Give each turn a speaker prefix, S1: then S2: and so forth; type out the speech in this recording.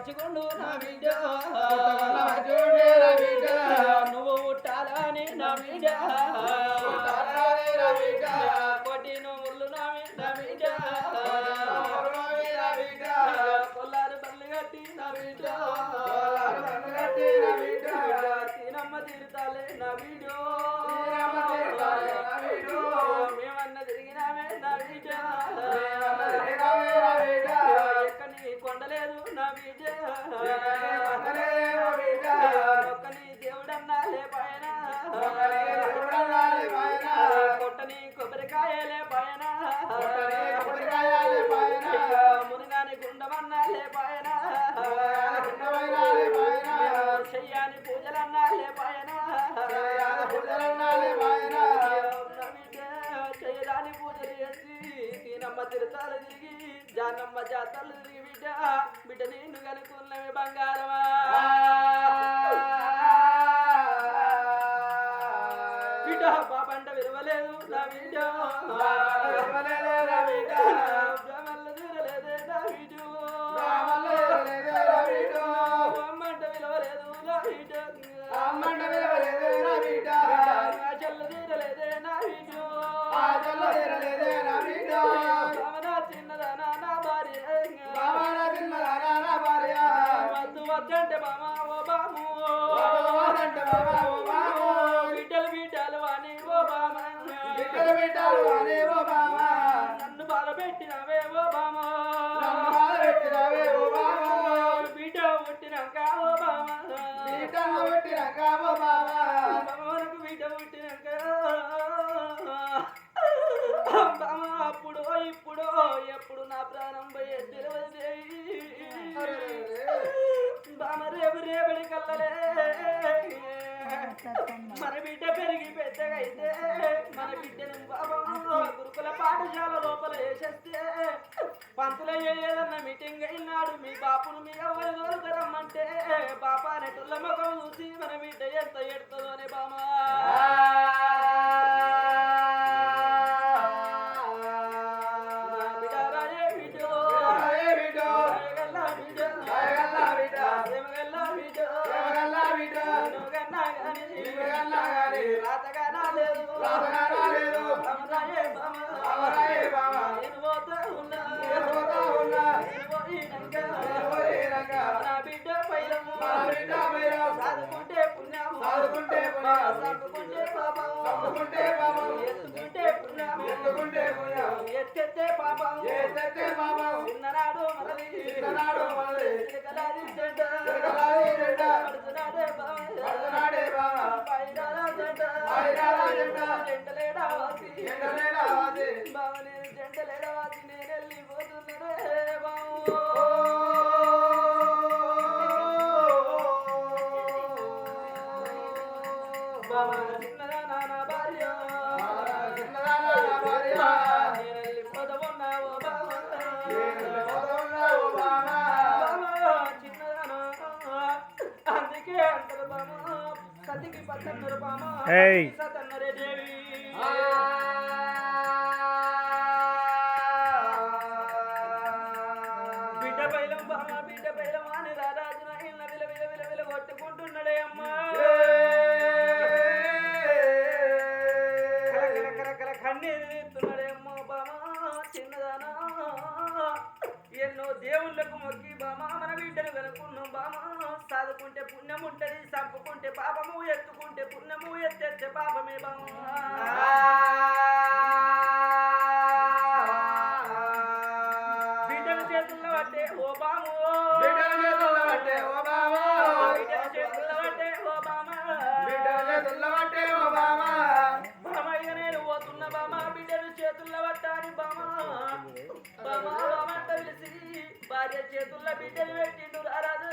S1: మంచిగుండు నా బిడ్డ నువ్వు పుట్టాలని నా బిడ్డ కోటి నువ్వులు నా బిడ్డ కొల్లారు బల్లి కట్టి నా బిడ్డ తీనమ్మ తీరుతాలే నా బిడ్డ మేమన్న తిరిగినామే నా బిడ్డ ఎక్కని కొండలేదు నా బిడ్డ ఒక్కని దేవుడన్నా లేపాయన కొట్టని కొబ్బరికాయలే పాయన మునిగాని గుండమన్నా లేపాయన చెయ్యాని పూజలన్నా లేపాయన చేయరాని పూజలు చేసి తీనమ్మ తిరుతాలు తిరిగి జానమ్మ జాతరలు తిరిగి బిడ్డ నేను కనుక్కున్నవి బంగారమా బిడ్డ బాబంట విరవలేదు నా బిడ్డ బ్రహ్మల్ల తీరలేదే నా బిడ్డ అమ్మంట విలువలేదు నా బిడ్డ చెల్ల తీరలేదే నా బిడ్డ చిన్నదానా నా భార్య వద్దు వద్దంటే బామా ఓ బాము బిడ్డలు బిడ్డలు అని ఓ బామా నన్ను బాధ పెట్టినవే ఓ బామా బిడ్డ పుట్టినాక ఓ బామా మనకు బిడ్డ పుట్టినాక బామా అప్పుడు ఇప్పుడు ఎప్పుడు నా ప్రాణం పోయే తెలియదు బామ రేపు రేపటి కల్లలే మన బిడ్డ పెరిగి పెద్దగా అయితే మన బిడ్డను బాబా గురుకుల పాఠశాల లోపల వేసేస్తే పంతులు ఏదన్న మీటింగ్ అయినాడు మీ బాపును మీ ఎవరు దొరకరమ్మంటే బాపా నెట్టుల ముఖం చూసి మన బిడ్డ ఎంత ఎడుతుందో అని బామా ఎత్తే పాపం చిన్ననాడు మరలి జంటలేడవాసి నేను వెళ్ళిపోతున్నారే బాబు చిన్నదా నాన్న భార్య నేను వెళ్ళిపోతున్నావు చిన్నదానా అందుకే అంటారు బామా సతికి పచ్చన్నారు బామా సతన్నరే దేవి బిడ్డ పైలం బామా బిడ్డ పైలం అని రారాజున ఇళ్ళ విల విల విల విల కొట్టుకుంటున్నాడే అమ్మా కన్నీరు తీస్తున్నాడే అమ్మ బామా చిన్నదానా ఎన్నో దేవుళ్ళకు మొక్కి బామా మన బిడ్డను వెనుకున్నాం బామా సాదుకుంటే పుణ్యం ఉంటది చంపుకుంటే పాపము ఎత్తుకుంటే పుణ్యము ఎత్తెత్తే పాపమే బామా బిడ్డల చేతుల్లో పట్టే ఓ బాము బిడ్డల చేతుల్లో పట్టే ఓ బామా బిడ్డల చేతుల్లో పట్టే ఓ బామా బిడ్డల చేతుల్లో పట్టే ఓ బామా బామయ్య నేను పోతున్న బామా బిడ్డలు చేతుల్లో పట్టాని బామా బామా బామంట పిలిచి భార్య చేతుల్లో బిడ్డలు పెట్టిండు రారాజు